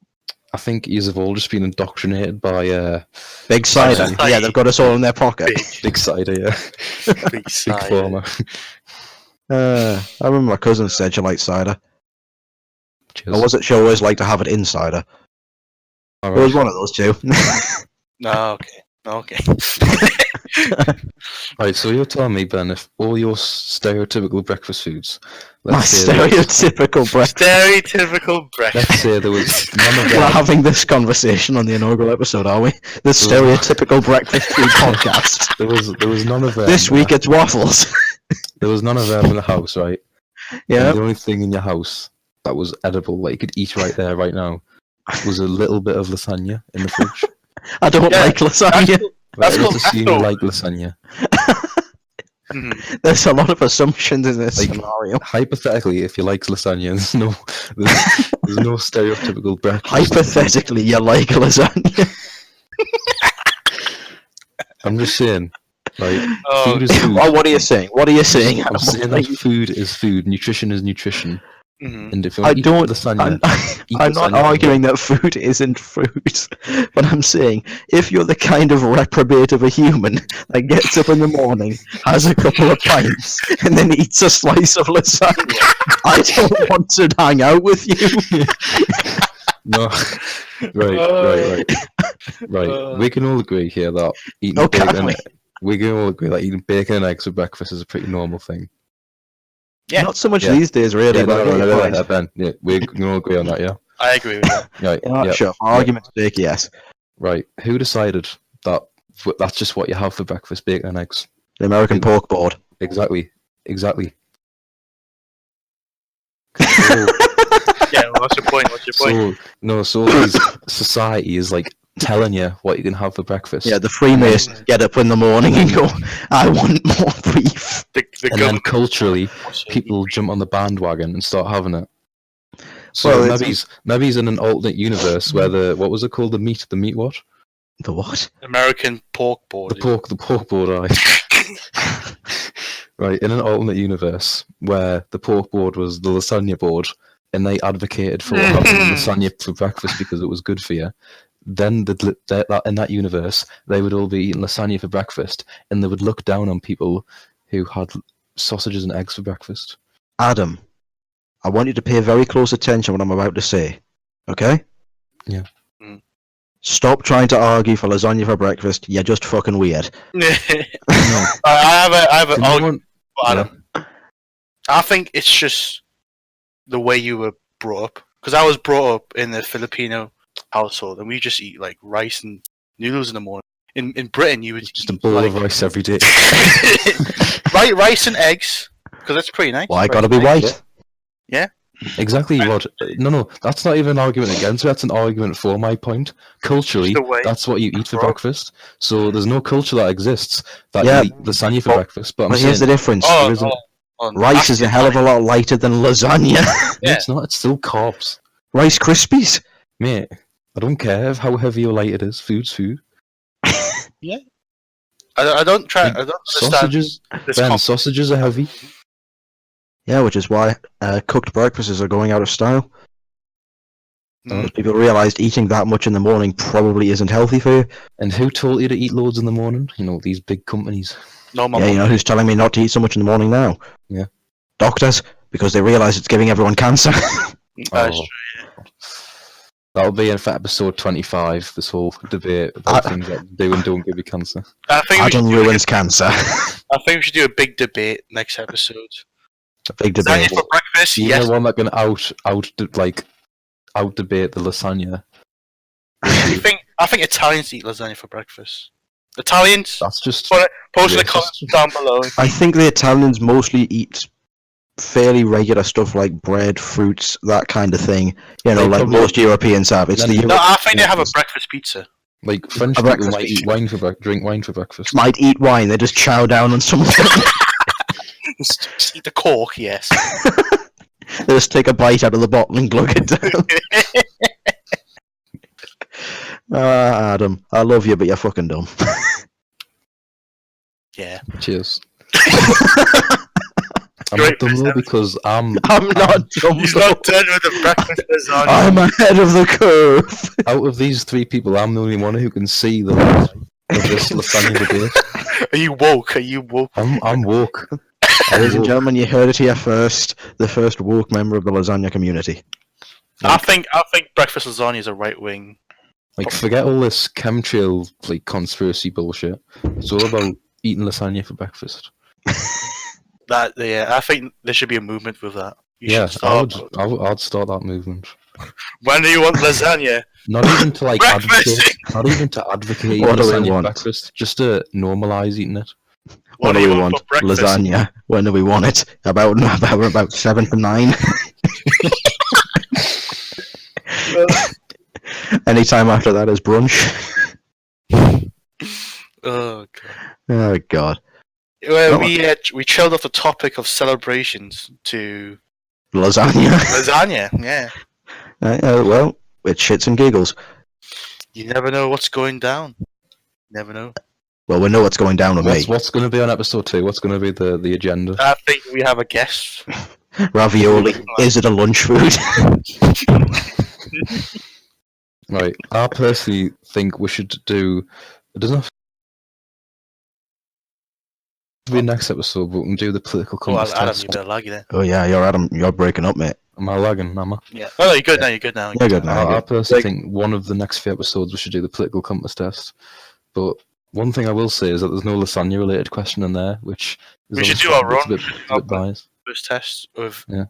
I think you have all just been indoctrinated by Big cider. Cider. Yeah, they've got us all in their pocket. big cider, yeah, Big big cider. farmer. I remember my cousin said she liked cider. Cheers. Or was it she always liked to have it in cider? All It was right. one of those two. No, okay. Right, so you're telling me, Ben, if all your stereotypical breakfast foods, My let's say there was- stereotypical breakfast. Stereotypical breakfast. let's say there was none of We're them. having this conversation on the inaugural episode, are we? The stereotypical breakfast food podcast. There was none of them. This week it's waffles. There was none of them in the house, right? Yeah. And the only thing in your house that was edible, that you could eat right there, right now, was a little bit of lasagna in the fridge. I don't Yeah, like lasagna. That's Let's called assume you like leftovers. lasagna. There's a lot of assumptions in this Like, scenario. Hypothetically, if you like lasagna, there's no stereotypical breakfast. Hypothetically, you like lasagna. I'm just saying, like, Oh, food is food. Oh, what are you saying? What are you saying? I'm saying that food is food, nutrition is nutrition. mhm. And if you I want to don't. eat lasagna, I'm not arguing that food isn't food, but I'm saying if you're the kind of reprobate of a human that gets up in the morning, has a couple of pints, and then eats a slice of lasagna, I don't want to hang out with you. No, right. We can all agree here that eating Oh, can bacon. we? We can all agree that eating bacon and eggs for breakfast is a pretty normal thing. Yeah. Not so much Yeah. these days, really. Yeah, but I get your point. Ben. Yeah, we can all agree on that. Yeah. I agree with that. Right. You know, Yeah. sure. For argument's sake, yes. Right. Who decided that that's just what you have for breakfast, bacon and eggs? The American pork board. Exactly. Yeah, what's your point? So these society is like telling you what you can have for breakfast. Yeah, the Freemasons get up in the morning and go, I want more beef. The And then government culturally, people jump on the bandwagon and start having it. So Well, maybe he's in an alternate universe where what was it called? The meat what? The what? American pork board. The pork board eye. Right, in an alternate universe where the pork board was the lasagna board, and they advocated for having lasagna for breakfast because it was good for you. Then in that universe, they would all be eating lasagna for breakfast, and they would look down on people who had sausages and eggs for breakfast. Adam, I want you to pay very close attention to what I'm about to say. Okay? Yeah. Stop trying to argue for lasagna for breakfast. You're just fucking weird. I have an argument for Adam. Yeah. I think it's just the way you were brought up. Because I was brought up in a Filipino household, and we just eat like rice and noodles in the morning. In Britain, you would Just a eat, bowl like, of rice every day. rice and eggs, because that's pretty nice. Why Rice gotta and be eggs. white? Exactly what? No, that's not even an argument against it. That's an argument for my point. Culturally, Just the way- that's what you eat for Bro. breakfast. So there's no culture that exists that Yeah. you eat lasagna for But- breakfast. But I'm But here's the saying difference. Oh, isn't- Rice is a hell of a lot lighter than lasagna. Yeah. it's not. It's still carbs, Rice Krispies. mate. I don't care how heavy or light it is. Food's food. I don't understand Sausages, this Ben. concept. Sausages are heavy. Yeah, which is why cooked breakfasts are going out of style. Mm. People realised eating that much in the morning probably isn't healthy for you. And who told you to eat loads in the morning? You know, these big companies. No, my Yeah, you know who's telling me not to eat so much in the morning now? Yeah. Doctors, because they realise it's giving everyone cancer. That's Oh. That'll be in for episode 25. This whole debate about things that do and don't give you cancer. I think we should Adam do ruins cancer. I think we should do a big debate next episode. A big Lasagna debate. for breakfast? You Yes. know one that can out debate the lasagna. I think Italians eat lasagna for breakfast. Italians? That's just Post in the racist. comments down below. I think the Italians mostly eat fairly regular stuff like bread, fruits, that kind of thing. You know, They like probably- most Europeans have. It's the No, No, I think they Yeah. have a breakfast pizza. like French A people breakfast might eat pizza. wine for drink wine for breakfast. might eat wine. They just chow down on something. Just eat the cork, yes. They just take a bite out of the bottle and glug it down. Adam, I love you, but you're fucking dumb. Yeah. Cheers. I'm Great not dumb though because I'm I'm not dumb. He's though. not done with the breakfast lasagna. I'm ahead of the curve. out of these three people, I'm the only one who can see the light of this lasagna debate. Are you woke? Are you woke? I'm woke. Ladies and gentlemen, you heard it here first. The first woke member of the lasagna community. I think breakfast lasagna is a right wing. Like, forget all this chemtrail like conspiracy bullshit. It's all about eating lasagna for breakfast. I think there should be a movement with that. You Yeah, should start. I'd start that movement. When do you want lasagna? Not even to like Breakfast! advocate. Not even to advocate What do we lasagna for want? breakfast. Just to normalise eating it. What do you we want? for breakfast? Lasagna. When do we want it? About 7 to 9. Anytime after that is brunch. Oh God. Well, we trailed off the topic of celebrations to Lasagna. lasagna. Yeah, Well, it's shits and giggles. you never know what's going down. Never know. Well, we know what's going down with me. What's going to be on episode 2? What's going to be the agenda? I think we have a guest. Ravioli. Is it a lunch food? Right. I personally think we should do. It doesn't have to be next episode, but we can do the political Oh, compass Adam, test. you better laggy there. Oh yeah, you're breaking up, mate. Am I lagging? Am I? Yeah. Oh, no, you're good now. You're good now. You're good now. I personally think one of the next few episodes we should do the political compass test. But one thing I will say is that there's no lasagna related question in there, which is We should do obviously our it's own. a bit biased. First test of Yeah.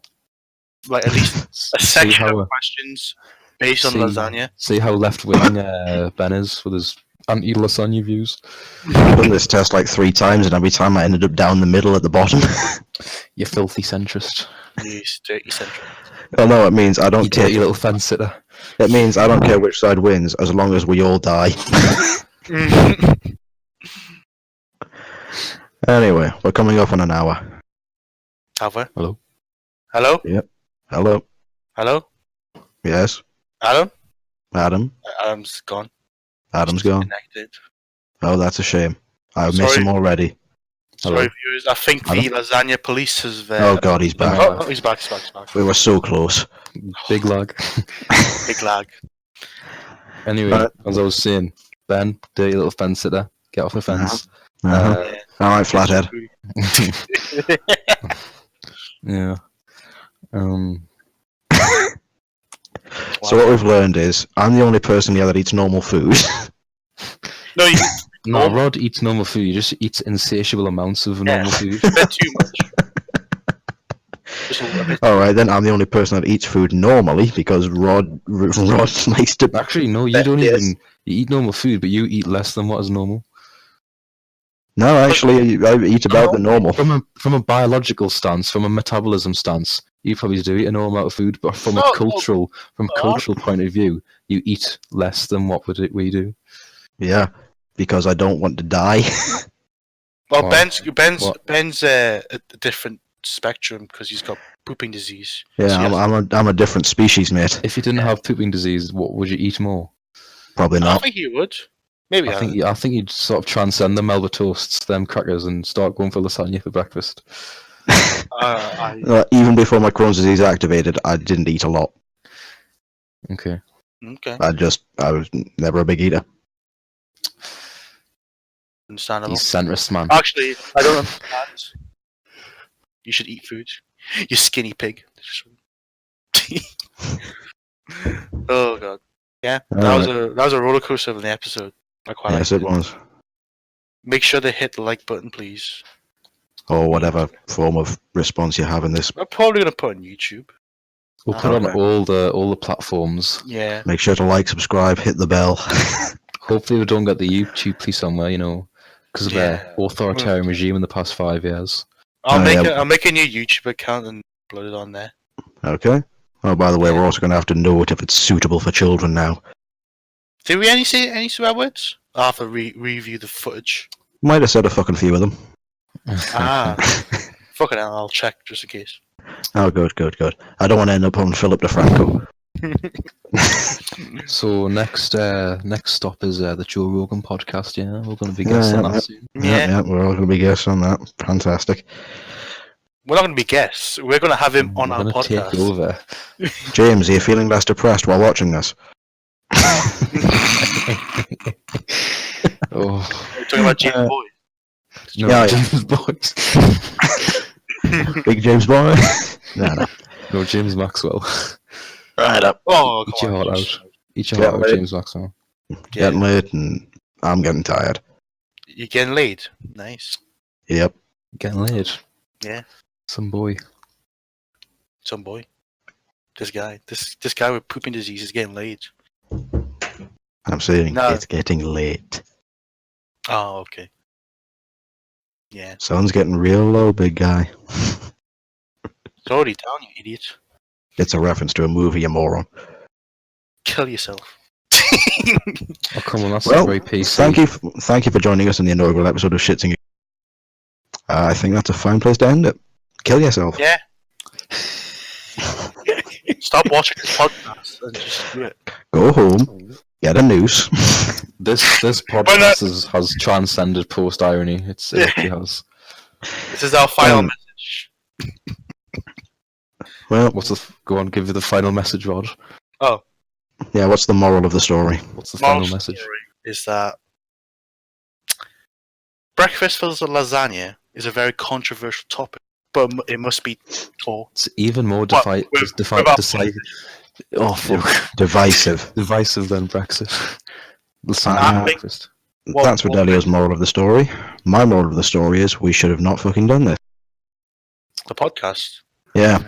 like at least a See section how, of questions based on see- lasagna. see how left wing Ben is with his anti lasagna views. I've done this test like 3 times, and every time I ended up down the middle at the bottom. You filthy centrist. You dirty central. Oh no, it means I don't You care. dirty little fence sitter. It means I don't care which side wins, as long as we all die. Anyway, we're coming up on an hour. Have we? Hello? Hello? Hello. Hello? Yes. Adam? Adam. Adam's gone. Adam's gone. Connected. Oh, that's a shame. I miss Sorry. him already. Hello? Sorry, viewers. I think the lasagna police has. Oh God, he's back. Oh, he's back. He's back. He's back. We were so close. Big lag. Big lag. Anyway, as I was saying, Ben, dirty little fence sitter, get off the fence. Uh-huh. All right, flathead. Yeah. So what we've learned is I'm the only person here that eats normal food. No, you No, Rod eats normal food. He just eats insatiable amounts of normal food. a bit too much. Just a bit. All right, then I'm the only person that eats food normally because Rod likes to. Actually, no, you don't even. You eat normal food, but you eat less than what is normal. No, actually, I eat about the normal. From a biological stance, from a metabolism stance, you probably do eat a normal amount of food. But from a cultural point of view, you eat less than what we do. Yeah, because I don't want to die. Well, What? Ben's a different spectrum because he's got pooping disease. Yeah, So I'm a different species, mate. If you didn't have pooping disease, what would you eat more? Probably I not. think he would. Maybe. I think you'd sort of transcend the Melba toasts, them crackers, and start going for lasagna for breakfast. Even before my Crohn's disease activated, I didn't eat a lot. Okay. Okay. I was never a big eater. Understandable. He's centrist, man. Actually, I don't understand. You should eat food. You skinny pig. Oh god. Yeah, that was a roller coaster of an episode. I quite Yes, liked it was. Make sure to hit the like button, please. Or whatever form of response you have in this. I'm probably gonna put on YouTube. We'll put it on Okay. all the platforms. Yeah. Make sure to like, subscribe, hit the bell. Hopefully, we don't get the YouTube police somewhere, because of Yeah. their authoritarian regime in the past 5 years. I'll yeah. make a new YouTube account and upload it on there. Okay. Oh, by the way, we're also going to have to note if it's suitable for children now. Did we say any swear words? I'll have to review the footage. Might have said a fucking few of them. Ah. Fucking hell, I'll check just in case. Oh, good. I don't want to end up on Philip DeFranco. So next stop is the Joe Rogan podcast. Yeah, we're going to be guessing that soon. Yeah, we're all going to be guests on that. Fantastic. We're not going to be guests. We're going to have him on We're our gonna podcast. take over. James, are you feeling less depressed while watching this? Oh We're talking about James Boy. no, Yeah, James Boyce. Big James boy? No. No, James Maxwell. Right up. Oh, Eat come your on. heart out. Eat your Yeah, heart out, mate. James Maxwell. Getting late and I'm getting tired. You're getting laid. Nice. Yep. Getting laid. Yeah. Some boy. Some boy. This guy with pooping disease is getting laid. I'm saying No. it's getting late. Oh, okay. Yeah. Sun's getting real low, big guy. It's already down, you idiot. It's a reference to a movie, you moron. Kill yourself. Oh, come on, that's Well, not very PC. thank you for joining us in the inaugural episode of Shits and Giggles. I think that's a fine place to end it. Kill yourself. Yeah. Stop watching this podcast and just do it. Go home. Get a noose. This podcast has transcended post irony. It actually has. This is our final message. Well, Go on, give you the final message, Rod. Oh. Yeah, what's the moral of the story? What's the Moral final message? story is that breakfast with lasagna is a very controversial topic, but it must be taught. It's even more Without- Oh, fuck. Divisive. Divisive than Brexit. Listen, I think- breakfast. That's Fidelio's moral of the story. My moral of the story is we should have not fucking done this. The podcast. Yeah.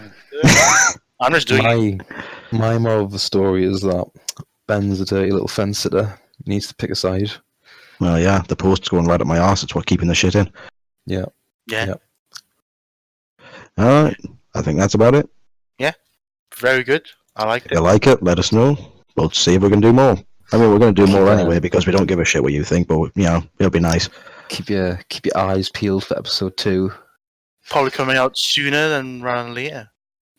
I'm just doing it. My moral of the story is that Ben's a dirty little fence sitter. He needs to pick a side. Well, yeah, the post's going right up my arse. It's what keeping the shit in. Yeah. Yeah. Alright, I think that's about it. Very good. I like If it. you like it, let us know. We'll see if we can do more. I mean, we're going to do more Yeah. anyway because we don't give a shit what you think, but, it'll be nice. Keep your eyes peeled for episode 2. Probably coming out sooner than rather than later.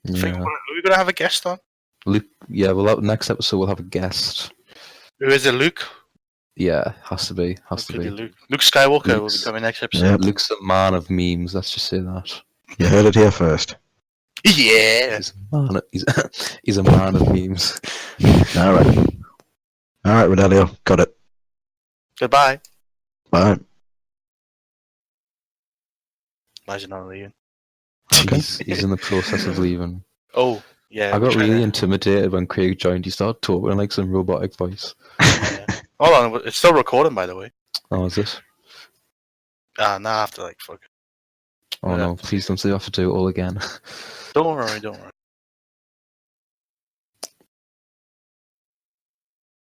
I think Yeah. we're going to have a guest on. Luke. Yeah. Well, next episode we'll have a guest. Who is it, Luke? Yeah. Has to be. Has to Could be be. Luke. Luke Skywalker will Luke's- be coming next episode. Yep. Luke's a man of memes. Let's just say that. You heard it here first. Yeah. He's a man of memes. Alright. Alright, Rodelio. Got it. Goodbye. Bye. Imagine not leaving. Okay. He's in the process of leaving. Oh, yeah. I got we're trying really to- intimidated when Craig joined. He started talking in like some robotic voice. yeah. Hold on, it's still recording, by the way. Oh, is it? Now I have to, fuck. Oh Yeah. no, please don't say you have to do it all again. Don't worry.